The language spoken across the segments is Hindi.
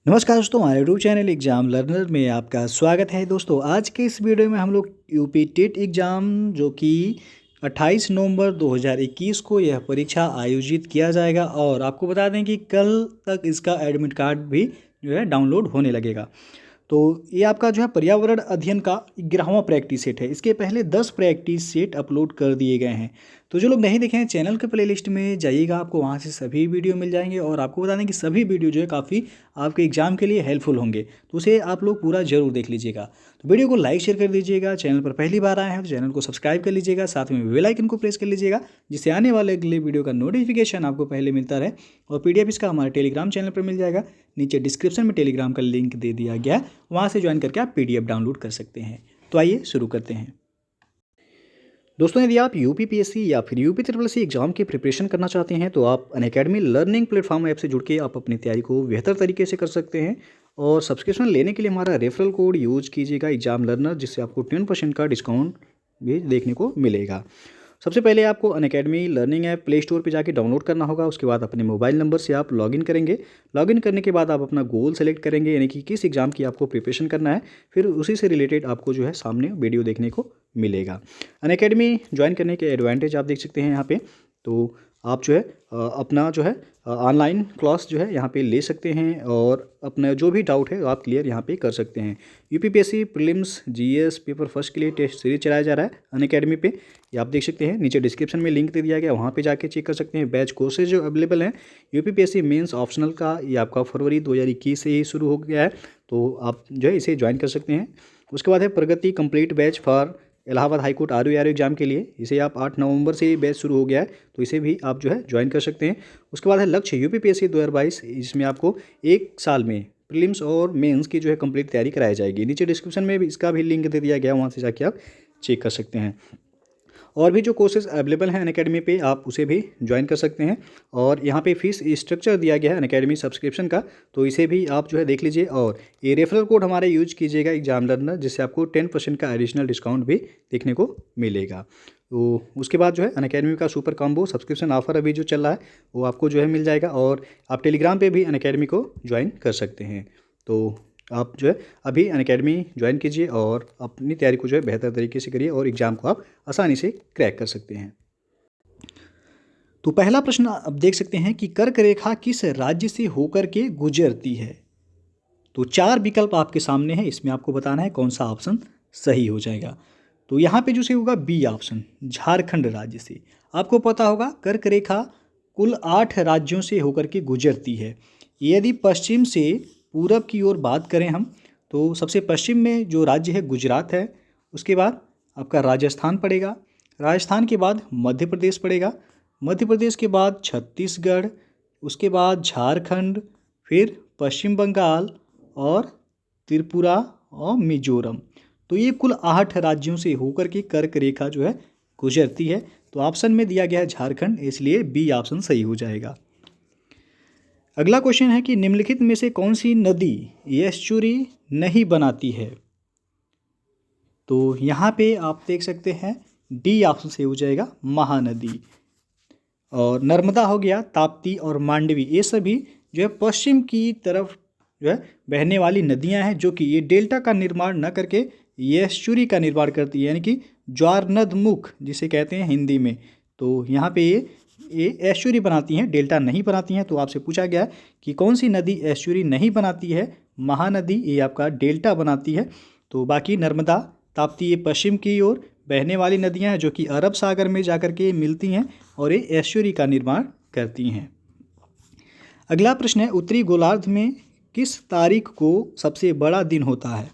नमस्कार दोस्तों, हमारे यूट्यूब चैनल एग्जाम लर्नर में आपका स्वागत है। दोस्तों आज के इस वीडियो में हम लोग यूपी टेट एग्ज़ाम जो कि 28 नवंबर 2021 को यह परीक्षा आयोजित किया जाएगा और आपको बता दें कि कल तक इसका एडमिट कार्ड भी जो है डाउनलोड होने लगेगा। तो ये आपका जो है पर्यावरण अध्ययन का 11वां प्रैक्टिस सेट है। इसके पहले 10 प्रैक्टिस सेट अपलोड कर दिए गए हैं। तो जो लोग नहीं देखे हैं चैनल के प्लेलिस्ट में जाइएगा, आपको वहाँ से सभी वीडियो मिल जाएंगे और आपको बता दें कि सभी वीडियो जो है काफ़ी आपके एग्जाम के लिए हेल्पफुल होंगे, तो उसे आप लोग पूरा जरूर देख लीजिएगा। तो वीडियो को लाइक शेयर कर दीजिएगा, चैनल पर पहली बार आए हैं तो चैनल को सब्सक्राइब कर लीजिएगा, साथ में बेल आइकन को प्रेस कर लीजिएगा जिससे आने वाले अगले वीडियो का नोटिफिकेशन आपको पहले मिलता रहे। और PDF इसका हमारे टेलीग्राम चैनल पर मिल जाएगा, नीचे डिस्क्रिप्शन में टेलीग्राम का लिंक दे दिया गया है, वहाँ से ज्वाइन करके आप PDF डाउनलोड कर सकते हैं। तो आइए शुरू करते हैं। दोस्तों यदि आप UPPSC या फिर UPSSC एग्जाम की प्रिपरेशन करना चाहते हैं तो आप अनअकैडमी लर्निंग प्लेटफॉर्म ऐप से जुड़ के आप अपनी तैयारी को बेहतर तरीके से कर सकते हैं। और सब्सक्रिप्शन लेने के लिए हमारा रेफरल कोड यूज कीजिएगा एग्जाम लर्नर, जिससे आपको 10% का डिस्काउंट भी देखने को मिलेगा। सबसे पहले आपको Unacademy learning app play store पर जाके डाउनलोड करना होगा। उसके बाद अपने मोबाइल नंबर से आप लॉगिन करेंगे। लॉगिन करने के बाद आप अपना गोल सेलेक्ट करेंगे, यानी कि किस एग्ज़ाम की आपको प्रिपरेशन करना है। फिर उसी से रिलेटेड आपको जो है सामने वीडियो देखने को मिलेगा। अनअकैडमी ज्वाइन करने के एडवांटेज आप देख सकते हैं यहाँ पे। तो आप जो है अपना जो है ऑनलाइन क्लास जो है यहाँ पे ले सकते हैं और अपना जो भी डाउट है आप क्लियर यहाँ पे कर सकते हैं। UPPSC prelims GS paper first के लिए टेस्ट सीरीज चलाया जा रहा है अनअकैडमी पे, ये आप देख सकते हैं। नीचे डिस्क्रिप्शन में लिंक दे दिया गया, वहाँ पे जाके चेक कर सकते हैं। बैच कोर्सेज जो अवेलेबल हैं UPPSC मेंस ऑप्शनल का, ये आपका फरवरी 2021 से ही शुरू हो गया है, तो आप जो है इसे ज्वाइन कर सकते हैं। उसके बाद है Pragati complete batch for Allahabad high court RO exam के लिए, इसे आप 8 नवंबर से बैच शुरू हो गया है, तो इसे भी आप जो है ज्वाइन कर सकते हैं। उसके बाद है लक्ष्य UPPSC 2022, इसमें आपको 1 साल में प्रीलिम्स और मेंस की जो है कंप्लीट तैयारी कराई जाएगी। नीचे डिस्क्रिप्शन में भी इसका भी लिंक दे दिया गया, वहाँ से जाके आप चेक कर सकते हैं। और भी जो कोर्सेज अवेलेबल हैं अनअकैडमी पे आप उसे भी ज्वाइन कर सकते हैं। और यहाँ पे फीस स्ट्रक्चर दिया गया है अनअकैडमी सब्सक्रिप्शन का, तो इसे भी आप जो है देख लीजिए। और ये रेफरल कोड हमारे यूज कीजिएगा एग्जाम लर्नर, जिससे आपको 10% का एडिशनल डिस्काउंट भी देखने को मिलेगा। तो उसके बाद जो है अनअकैडमी का सुपर कॉम्बो सब्सक्रिप्शन ऑफर अभी जो चल रहा है वो आपको जो है मिल जाएगा। और आप टेलीग्राम पे भी अनअकैडमी को ज्वाइन कर सकते हैं। तो आप जो है अभी अनअकैडमी ज्वाइन कीजिए और अपनी तैयारी को जो है बेहतर तरीके से करिए और एग्ज़ाम को आप आसानी से क्रैक कर सकते हैं। तो पहला प्रश्न आप देख सकते हैं कि कर्क रेखा किस राज्य से होकर के गुजरती है। तो 4 विकल्प आपके सामने हैं, इसमें आपको बताना है कौन सा ऑप्शन सही हो जाएगा। तो यहाँ पे जो सही होगा B ऑप्शन, झारखंड राज्य से। आपको पता होगा कर्क रेखा कुल 8 राज्यों से होकर के गुजरती है। यदि पश्चिम से पूरब की ओर बात करें हम, तो सबसे पश्चिम में जो राज्य है गुजरात है। उसके बाद आपका राजस्थान पड़ेगा, राजस्थान के बाद मध्य प्रदेश पड़ेगा, मध्य प्रदेश के बाद छत्तीसगढ़, उसके बाद झारखंड, फिर पश्चिम बंगाल और त्रिपुरा और मिजोरम। तो ये कुल 8 राज्यों से होकर के कर्क रेखा जो है गुजरती है। तो ऑप्शन में दिया गया है झारखंड, इसलिए B ऑप्शन सही हो जाएगा। अगला क्वेश्चन है कि निम्नलिखित में से कौन सी नदी एस्चुरी नहीं बनाती है। तो यहाँ पे आप देख सकते हैं D ऑप्शन से हो जाएगा, महानदी। और नर्मदा हो गया, ताप्ती और मांडवी, ये सभी जो है पश्चिम की तरफ जो है बहने वाली नदियाँ हैं, जो कि ये डेल्टा का निर्माण न करके एस्चुरी का निर्माण करती है, यानी कि ज्वारनदमुख जिसे कहते हैं हिंदी में। तो यहाँ पे ये एस्चुरी बनाती हैं, डेल्टा नहीं बनाती हैं। तो आपसे पूछा गया है कि कौन सी नदी एस्चुरी नहीं बनाती है। महानदी ये आपका डेल्टा बनाती है। तो बाकी नर्मदा, ताप्ती ये पश्चिम की ओर बहने वाली नदियाँ हैं, जो कि अरब सागर में जाकर के मिलती हैं और ये एस्चुरी का निर्माण करती हैं। अगला प्रश्न है, उत्तरी गोलार्ध में किस तारीख को सबसे बड़ा दिन होता है।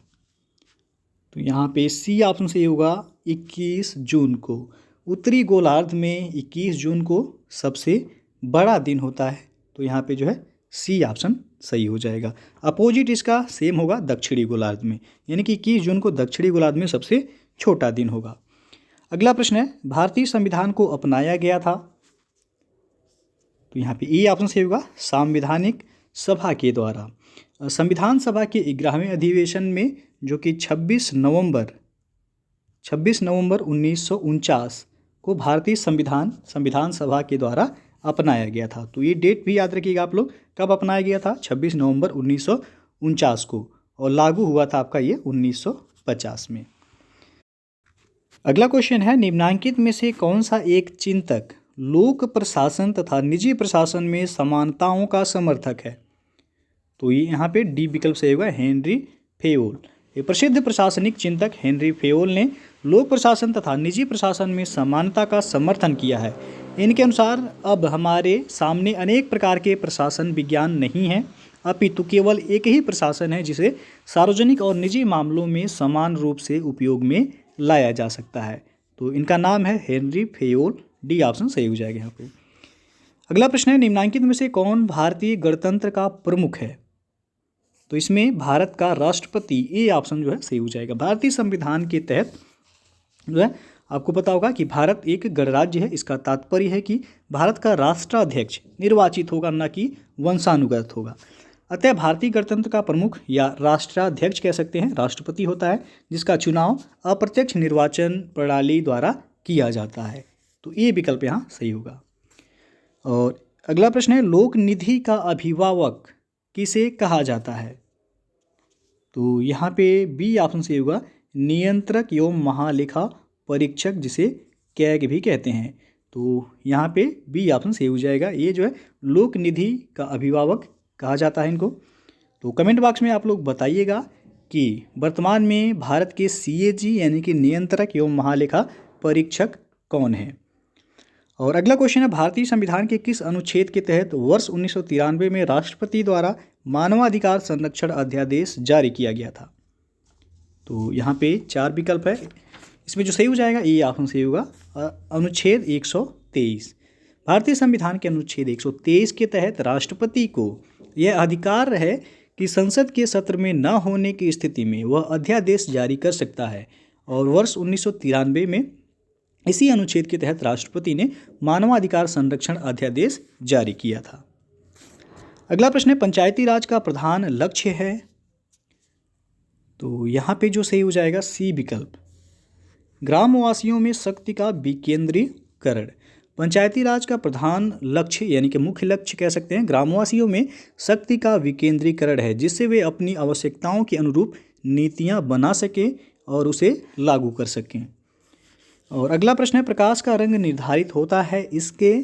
तो यहाँ पे C ऑप्शन से होगा 21 जून को। उत्तरी गोलार्ध में 21 जून को सबसे बड़ा दिन होता है। तो यहाँ पे जो है C ऑप्शन सही हो जाएगा। अपोजिट इसका सेम होगा दक्षिणी गोलार्ध में, यानी कि 21 जून को दक्षिणी गोलार्ध में सबसे छोटा दिन होगा। अगला प्रश्न है, भारतीय संविधान को अपनाया गया था। तो यहाँ पे E ऑप्शन सही होगा, संवैधानिक सभा के द्वारा। संविधान सभा के 11वें अधिवेशन में, जो कि 26 नवंबर 1949 को भारतीय संविधान सभा के द्वारा अपनाया गया था। तो ये डेट भी याद रखिएगा आप लोग, कब अपनाया गया था, 26 नवंबर 1949 को, और लागू हुआ था आपका ये 1950 में। अगला क्वेश्चन है, निम्नांकित में से कौन सा एक चिंतक लोक प्रशासन तथा निजी प्रशासन में समानताओं का समर्थक है? तो ये यहाँ पे डी विकल्प सही होगा, हेनरी फेयोल। ये प्रसिद्ध प्रशासनिक चिंतक हेनरी फेयोल ने लोक प्रशासन तथा निजी प्रशासन में समानता का समर्थन किया है। इनके अनुसार अब हमारे सामने अनेक प्रकार के प्रशासन विज्ञान नहीं हैं, अपितु केवल एक ही प्रशासन है जिसे सार्वजनिक और निजी मामलों में समान रूप से उपयोग में लाया जा सकता है। तो इनका नाम है हेनरी फेयोल। डी ऑप्शन सही हो जाएगा यहाँ पे। अगला प्रश्न है, निम्नांकित में से कौन भारतीय गणतंत्र का प्रमुख है? तो इसमें भारत का राष्ट्रपति, ये ऑप्शन जो है सही हो जाएगा। भारतीय संविधान के तहत जो है आपको पता होगा कि भारत एक गणराज्य है। इसका तात्पर्य है कि भारत का राष्ट्राध्यक्ष निर्वाचित होगा, न कि वंशानुगत होगा। अतः भारतीय गणतंत्र का प्रमुख या राष्ट्राध्यक्ष कह सकते हैं राष्ट्रपति होता है, जिसका चुनाव अप्रत्यक्ष निर्वाचन प्रणाली द्वारा किया जाता है। तो ये विकल्प यहाँ सही होगा। और अगला प्रश्न है, लोक निधि का अभिभावक किसे कहा जाता है? तो यहाँ पे बी ऑप्शन सही होगा, नियंत्रक एवं महालेखा परीक्षक, जिसे कैग भी कहते हैं। तो यहाँ पे बी ऑप्शन सही हो जाएगा। ये जो है लोक निधि का अभिभावक कहा जाता है इनको। तो कमेंट बॉक्स में आप लोग बताइएगा कि वर्तमान में भारत के सीएजी यानी कि नियंत्रक एवं महालेखा परीक्षक कौन है। और अगला क्वेश्चन है, भारतीय संविधान के किस अनुच्छेद के तहत वर्ष 1993 में राष्ट्रपति द्वारा मानवाधिकार संरक्षण अध्यादेश जारी किया गया था? तो यहाँ पे 4 विकल्प है, इसमें जो सही हो जाएगा ये ऑप्शन सही होगा, अनुच्छेद 123। भारतीय संविधान के अनुच्छेद 123 के तहत राष्ट्रपति को यह अधिकार है कि संसद के सत्र में न होने की स्थिति में वह अध्यादेश जारी कर सकता है। और वर्ष 1993 में इसी अनुच्छेद के तहत राष्ट्रपति ने मानवाधिकार संरक्षण अध्यादेश जारी किया था। अगला प्रश्न है, पंचायती राज का प्रधान लक्ष्य है? तो यहाँ पे जो सही हो जाएगा सी विकल्प, ग्रामवासियों में शक्ति का विकेंद्रीकरण। पंचायती राज का प्रधान लक्ष्य यानी कि मुख्य लक्ष्य कह सकते हैं ग्रामवासियों में शक्ति का विकेंद्रीकरण है, जिससे वे अपनी आवश्यकताओं के अनुरूप नीतियां बना सकें और उसे लागू कर सकें। और अगला प्रश्न है, प्रकाश का रंग निर्धारित होता है इसके?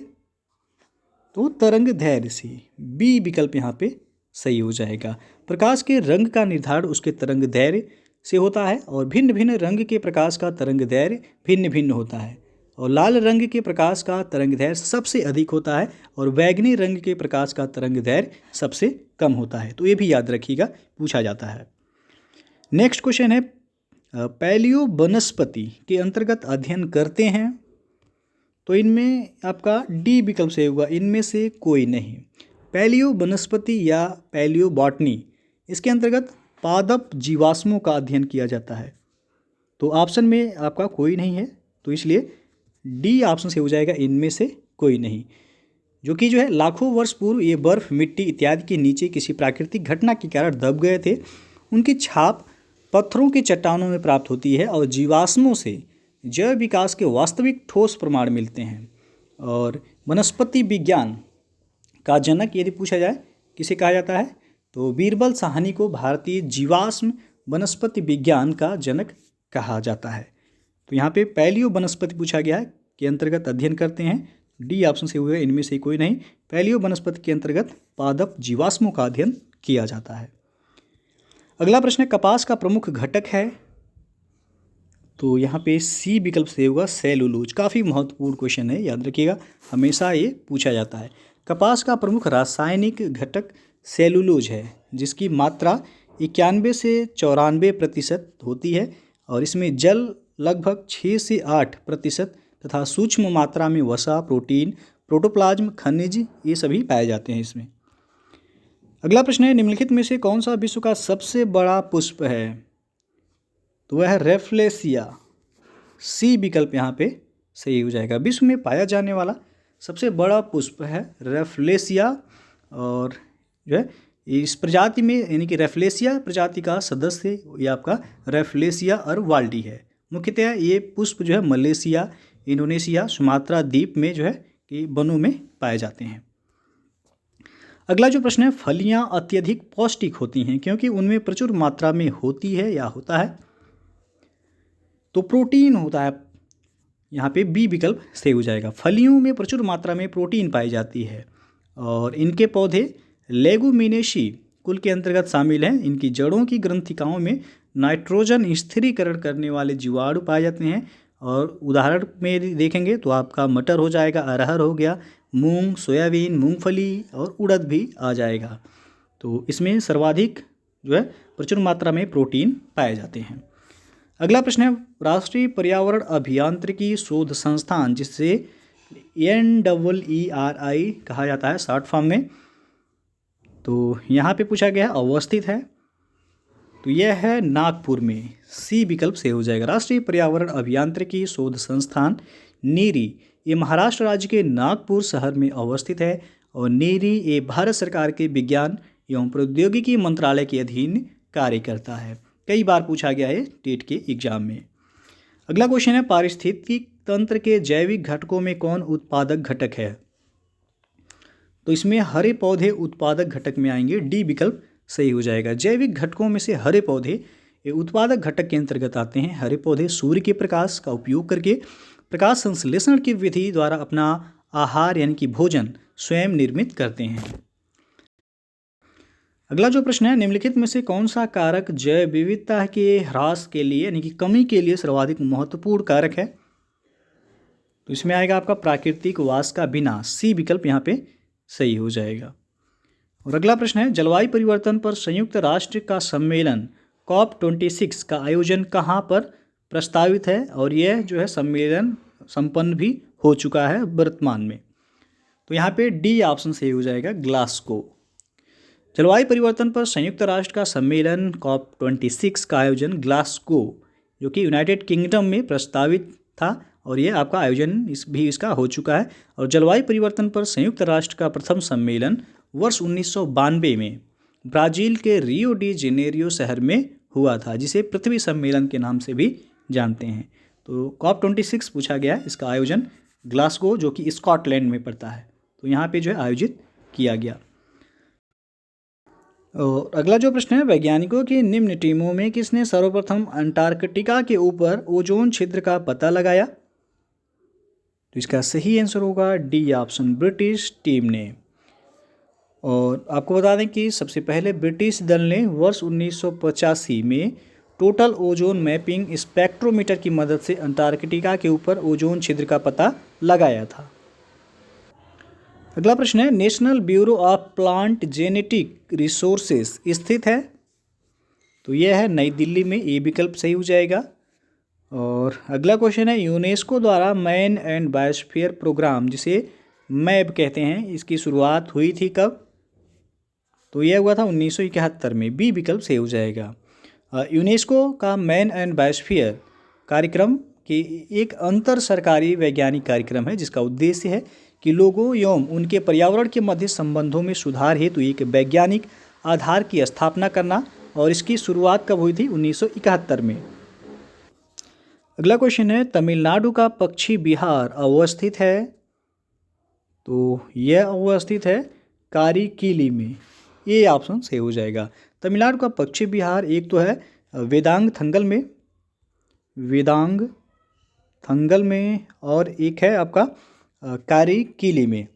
तो तरंग दैर्ध्य से। बी विकल्प यहाँ पे सही हो जाएगा। प्रकाश के रंग का निर्धारण उसके तरंग दैर्ध्य से होता है, और भिन्न भिन्न रंग के प्रकाश का तरंग दैर्ध्य भिन्न भिन्न होता है। और लाल रंग के प्रकाश का तरंग दैर्ध्य सबसे अधिक होता है, और बैगनी रंग के प्रकाश का तरंग दैर्ध्य सबसे कम होता है। तो ये भी याद रखिएगा, पूछा जाता है। नेक्स्ट क्वेश्चन है, पैलियो वनस्पति के अंतर्गत अध्ययन करते हैं? तो इनमें आपका डी विकल्प सही होगा, इनमें से कोई नहीं। पैलियो वनस्पति या पैलियो बॉटनी, इसके अंतर्गत पादप जीवाश्मों का अध्ययन किया जाता है। तो ऑप्शन में आपका कोई नहीं है, तो इसलिए डी ऑप्शन से हो जाएगा, इनमें से कोई नहीं। जो कि जो है लाखों वर्ष पूर्व ये बर्फ, मिट्टी इत्यादि के नीचे किसी प्राकृतिक घटना के कारण दब गए थे। उनकी छाप पत्थरों की चट्टानों में प्राप्त होती है, और जीवाश्मों से जैव विकास के वास्तविक ठोस प्रमाण मिलते हैं। और वनस्पति विज्ञान का जनक यदि पूछा जाए किसे कहा जाता है, तो बीरबल साहनी को भारतीय जीवाश्म वनस्पति विज्ञान का जनक कहा जाता है। तो यहाँ पे पैलियो वनस्पति पूछा गया है के अंतर्गत अध्ययन करते हैं। डी ऑप्शन से हुए, इनमें से कोई नहीं। पैलियो वनस्पति के अंतर्गत पादप जीवाश्मों का अध्ययन किया जाता है। अगला प्रश्न है, कपास का प्रमुख घटक है? तो यहाँ पे सी विकल्प से होगा, सेलुलोज। काफ़ी महत्वपूर्ण क्वेश्चन है, याद रखिएगा, हमेशा ये पूछा जाता है। कपास का प्रमुख रासायनिक घटक सेलुलोज है, जिसकी मात्रा 91 से 94% होती है, और इसमें जल लगभग 6 से 8% तथा सूक्ष्म मात्रा में वसा, प्रोटीन, प्रोटोप्लाज्म, खनिज ये सभी पाए जाते हैं इसमें। अगला प्रश्न है, निम्नलिखित में से कौन सा विश्व का सबसे बड़ा पुष्प है? तो वह है रेफ्लेसिया। सी विकल्प यहाँ पे सही हो जाएगा। विश्व में पाया जाने वाला सबसे बड़ा पुष्प है रेफ्लेसिया, और जो है इस प्रजाति में यानी कि रेफ्लेसिया प्रजाति का सदस्य ये आपका रेफ्लेसिया अर्वाल्डी है। मुख्यतः ये पुष्प जो है मलेशिया, इंडोनेशिया, सुमात्रा द्वीप में जो है कि वनों में पाए जाते हैं। अगला जो प्रश्न है, फलियां अत्यधिक पौष्टिक होती हैं क्योंकि उनमें प्रचुर मात्रा में होती है या होता है? तो प्रोटीन होता है, यहाँ पे बी विकल्प सही हो जाएगा। फलियों में प्रचुर मात्रा में प्रोटीन पाई जाती है और इनके पौधे लेगुमिनेशी कुल के अंतर्गत शामिल हैं। इनकी जड़ों की ग्रंथिकाओं में नाइट्रोजन स्थिरीकरण करने वाले जीवाणु पाए जाते हैं। और उदाहरण में यदि देखेंगे तो आपका मटर हो जाएगा, अरहर हो गया, मूंग, सोयाबीन, मूंगफली और उड़द भी आ जाएगा। तो इसमें सर्वाधिक जो है प्रचुर मात्रा में प्रोटीन पाए जाते हैं। अगला प्रश्न है, राष्ट्रीय पर्यावरण अभियांत्रिकी शोध संस्थान, जिससे NEERI कहा जाता है शॉर्ट फॉर्म में, तो यहाँ पे पूछा गया अवस्थित है, तो यह है नागपुर में। सी विकल्प से हो जाएगा। राष्ट्रीय पर्यावरण अभियांत्रिकी शोध संस्थान नीरी, ये महाराष्ट्र राज्य के नागपुर शहर में अवस्थित है और नीरी ये भारत सरकार के विज्ञान एवं प्रौद्योगिकी मंत्रालय के अधीन कार्य करता है। कई बार पूछा गया है टेट के एग्जाम में। अगला क्वेश्चन है, पारिस्थितिकी तंत्र के जैविक घटकों में कौन उत्पादक घटक है? तो इसमें हरे पौधे उत्पादक घटक में आएंगे, डी विकल्प सही हो जाएगा। जैविक घटकों में से हरे पौधे ये उत्पादक घटक के अंतर्गत आते हैं। हरे पौधे सूर्य के प्रकाश का उपयोग करके प्रकाश संश्लेषण की विधि द्वारा अपना आहार यानी कि भोजन स्वयं निर्मित करते हैं। अगला जो प्रश्न है, निम्नलिखित में से कौन सा कारक जैव विविधता के ह्रास के लिए यानी कि कमी के लिए सर्वाधिक महत्वपूर्ण कारक है? तो इसमें आएगा आपका प्राकृतिक वास का विनाश, सी विकल्प यहाँ पे सही हो जाएगा। और अगला प्रश्न है, जलवायु परिवर्तन पर संयुक्त राष्ट्र का सम्मेलन COP26 का आयोजन कहाँ पर प्रस्तावित है? और यह जो है सम्मेलन संपन्न भी हो चुका है वर्तमान में। तो यहाँ पे डी ऑप्शन सही हो जाएगा, ग्लासगो। जलवायु परिवर्तन पर संयुक्त राष्ट्र का सम्मेलन COP26 का आयोजन ग्लासगो, जो कि यूनाइटेड किंगडम में प्रस्तावित था, और ये आपका आयोजन इसका हो चुका है। और जलवायु परिवर्तन पर संयुक्त राष्ट्र का प्रथम सम्मेलन वर्ष 1992 में ब्राज़ील के रियो डी जेनेरियो शहर में हुआ था, जिसे पृथ्वी सम्मेलन के नाम से भी जानते हैं। तो COP26 पूछा गया है, इसका आयोजन ग्लासगो जो कि स्कॉटलैंड में पड़ता है, तो यहाँ पे जो है आयोजित किया गया। और अगला जो प्रश्न है, वैज्ञानिकों की निम्न टीमों में किसने सर्वप्रथम अंटार्कटिका के ऊपर ओजोन छिद्र का पता लगाया? तो इसका सही आंसर होगा डी ऑप्शन, ब्रिटिश टीम ने। और आपको बता दें कि सबसे पहले ब्रिटिश दल ने वर्ष 1985 में टोटल ओजोन मैपिंग स्पेक्ट्रोमीटर की मदद से अंटार्कटिका के ऊपर ओजोन छिद्र का पता लगाया था। अगला प्रश्न है, national bureau of plant genetic resources स्थित है? तो यह है नई दिल्ली में, ए विकल्प सही हो जाएगा। और अगला क्वेश्चन है, यूनेस्को द्वारा मैन एंड बायोस्फीयर प्रोग्राम, जिसे मैब कहते हैं, इसकी शुरुआत हुई थी कब? तो यह हुआ था 1971 में, बी विकल्प सही हो जाएगा। यूनेस्को का मैन एंड बायोस्फीयर कार्यक्रम के एक अंतर सरकारी वैज्ञानिक कार्यक्रम है, जिसका उद्देश्य है कि लोगों एवं उनके पर्यावरण के मध्य संबंधों में सुधार हेतु एक वैज्ञानिक आधार की स्थापना करना। और इसकी शुरुआत कब हुई थी? 1971 में। अगला क्वेश्चन है, तमिलनाडु का पक्षी विहार अवस्थित है? तो यह अवस्थित है कारीकिली में, ये ऑप्शन सही हो जाएगा। तमिलनाडु का पक्षी विहार एक तो है वेदांग थंगल में और एक है आपका कारीकिली में।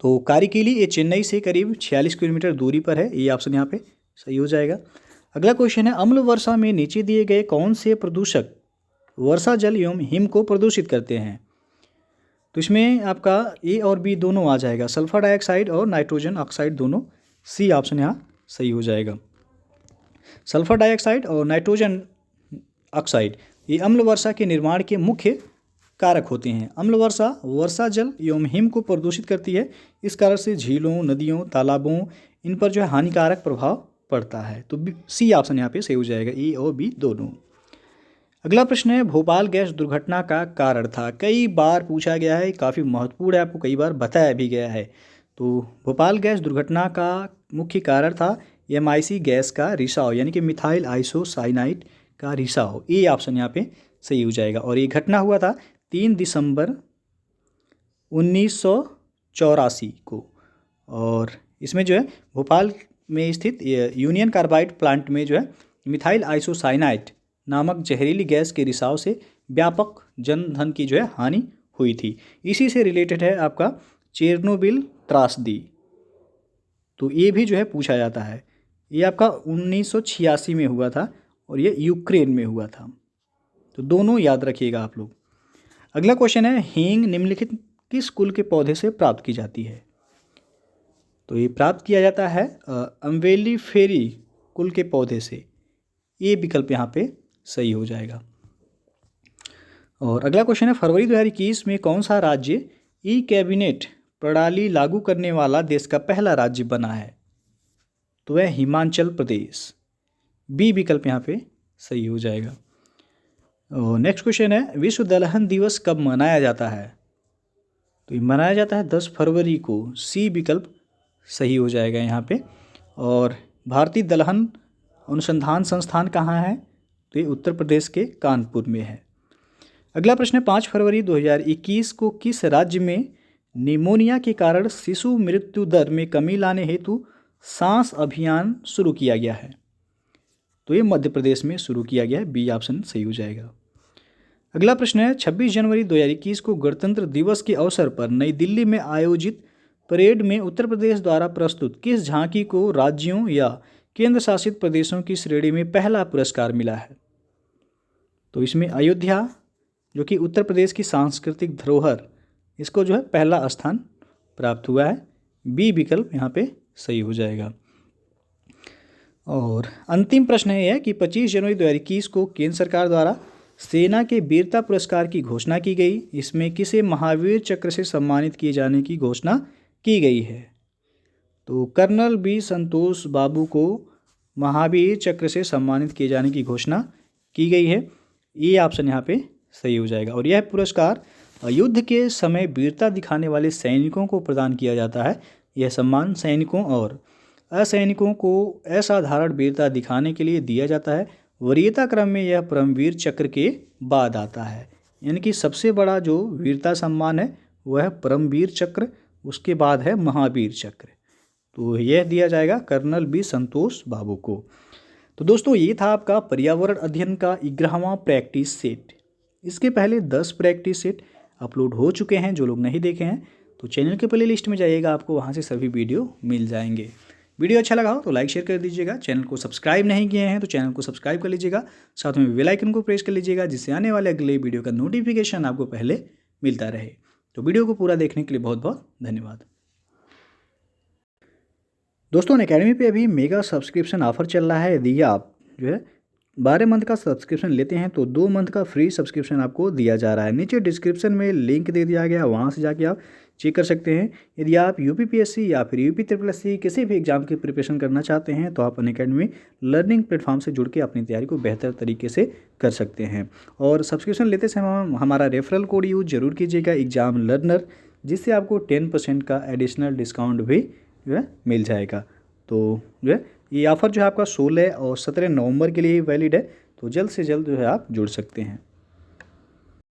तो कारीकिली ये चेन्नई से करीब 46 किलोमीटर दूरी पर है, ये ऑप्शन यहाँ पे सही हो जाएगा। अगला क्वेश्चन है, अम्ल वर्षा में नीचे दिए गए कौन से प्रदूषक वर्षा जल एवं हिम को प्रदूषित करते हैं? तो इसमें आपका ए और बी दोनों आ जाएगा, सल्फर डाइऑक्साइड और नाइट्रोजन ऑक्साइड दोनों, सी ऑप्शन यहाँ सही हो जाएगा। सल्फर डाइऑक्साइड और नाइट्रोजन ऑक्साइड ये अम्ल वर्षा के निर्माण के मुख्य कारक होते हैं। अम्ल वर्षा वर्षा जल एवं हिम को प्रदूषित करती है, इस कारण से झीलों, नदियों, तालाबों इन पर जो है हानिकारक प्रभाव पड़ता है। तो सी ऑप्शन यहाँ पे सही हो जाएगा, ए और बी दोनों। अगला प्रश्न है, भोपाल गैस दुर्घटना का कारण था? कई बार पूछा गया है, काफ़ी महत्वपूर्ण है, आपको कई बार बताया भी गया है। तो भोपाल गैस दुर्घटना का मुख्य कारण था MIC गैस का रिसाव, यानी कि मिथाइल आइसोसाइनाइड का रिसाव, ये ऑप्शन यहाँ पे सही हो जाएगा। और ये घटना हुआ था 3 दिसंबर 1984 को, और इसमें जो है भोपाल में स्थित यूनियन कार्बाइड प्लांट में जो है मिथाइल आइसोसाइनाइड नामक जहरीली गैस के रिसाव से व्यापक जनधन की जो है हानि हुई थी। इसी से रिलेटेड है आपका चेरनोबिल त्रासदी। तो ये भी जो है पूछा जाता है। ये आपका 1986 में हुआ था और ये यूक्रेन में हुआ था। तो दोनों याद रखिएगा आप लोग। अगला क्वेश्चन है, हींग निम्नलिखित किस कुल के पौधे से प्राप्त की जाती है? तो ये प्राप्त किया जाता है अम्वेली फेरी कुल के पौधे से। ये विकल्प यहाँ पे सही हो जाएगा। और अगला क्वेश्चन है, फरवरी 2021 में कौन सा राज्य ई कैबिनेट प्रणाली लागू करने वाला देश का पहला राज्य बना है? तो वह हिमाचल प्रदेश। बी विकल्प यहाँ पे सही हो जाएगा। और नेक्स्ट क्वेश्चन है, विश्व दलहन दिवस कब मनाया जाता है? तो ये मनाया जाता है 10 फरवरी को। सी विकल्प सही हो जाएगा यहाँ पे। और भारतीय दलहन अनुसंधान संस्थान कहाँ है? तो ये उत्तर प्रदेश के कानपुर में है। अगला प्रश्न है, 5 फरवरी 2021 को किस राज्य में निमोनिया के कारण शिशु मृत्यु दर में कमी लाने हेतु सांस अभियान शुरू किया गया है? तो ये मध्य प्रदेश में शुरू किया गया है। बी ऑप्शन सही हो जाएगा। अगला प्रश्न है, 26 जनवरी 2021 को गणतंत्र दिवस के अवसर पर नई दिल्ली में आयोजित परेड में उत्तर प्रदेश द्वारा प्रस्तुत किस झांकी को राज्यों या केंद्र शासित प्रदेशों की श्रेणी में पहला पुरस्कार मिला है? तो इसमें अयोध्या जो कि उत्तर प्रदेश की सांस्कृतिक धरोहर, इसको जो है पहला स्थान प्राप्त हुआ है। बी विकल्प यहाँ पे सही हो जाएगा। और अंतिम प्रश्न है यह कि 25 जनवरी 2021 को केंद्र सरकार द्वारा सेना के वीरता पुरस्कार की घोषणा की गई। इसमें किसे महावीर चक्र से सम्मानित किए जाने की घोषणा की गई है? तो कर्नल बी संतोष बाबू को महावीर चक्र से सम्मानित किए जाने की घोषणा की गई है। ये ऑप्शन यहाँ पे सही हो जाएगा। और यह पुरस्कार युद्ध के समय वीरता दिखाने वाले सैनिकों को प्रदान किया जाता है। यह सम्मान सैनिकों और असैनिकों को असाधारण वीरता दिखाने के लिए दिया जाता है। वरीयता क्रम में यह परमवीर चक्र के बाद आता है, यानी कि सबसे बड़ा जो वीरता सम्मान है वह है परमवीर चक्र, उसके बाद है महावीर चक्र। तो यह दिया जाएगा कर्नल बी संतोष बाबू को। तो दोस्तों ये था आपका पर्यावरण अध्ययन का 11वां प्रैक्टिस सेट। इसके पहले 10 प्रैक्टिस सेट अपलोड हो चुके हैं। जो लोग नहीं देखे हैं तो चैनल के प्ले लिस्ट में जाइएगा, आपको वहाँ से सभी वीडियो मिल जाएंगे। वीडियो अच्छा लगा हो तो लाइक शेयर कर दीजिएगा। चैनल को सब्सक्राइब नहीं किए हैं तो चैनल को सब्सक्राइब कर लीजिएगा। साथ में बेल आइकन को प्रेस कर लीजिएगा, जिससे आने वाले अगले वीडियो का नोटिफिकेशन आपको पहले मिलता रहे। तो वीडियो को पूरा देखने के लिए बहुत बहुत धन्यवाद। दोस्तों अनअकैडमी पे अभी मेगा सब्सक्रिप्शन ऑफर चल रहा है। यदि आप जो है 12 मंथ का सब्सक्रिप्शन लेते हैं तो 2 मंथ का फ्री सब्सक्रिप्शन आपको दिया जा रहा है। नीचे डिस्क्रिप्शन में लिंक दे दिया गया, वहाँ से जाके आप चेक कर सकते हैं। यदि आप यूपीपीएससी या फिर यूपी किसी भी एग्जाम की प्रिपरेशन करना चाहते हैं तो आप अनअकैडमी लर्निंग प्लेटफॉर्म से जुड़ के अपनी तैयारी को बेहतर तरीके से कर सकते हैं। और सब्सक्रिप्शन लेते समय हमारा रेफरल कोड यूज जरूर कीजिएगा, एग्जाम लर्नर, जिससे आपको 10% का एडिशनल डिस्काउंट भी जो है मिल जाएगा। तो जो है ये ऑफ़र जो है आपका 16 और 17 नवंबर के लिए ही वैलिड है। तो जल्द से जल्द जो है आप जुड़ सकते हैं।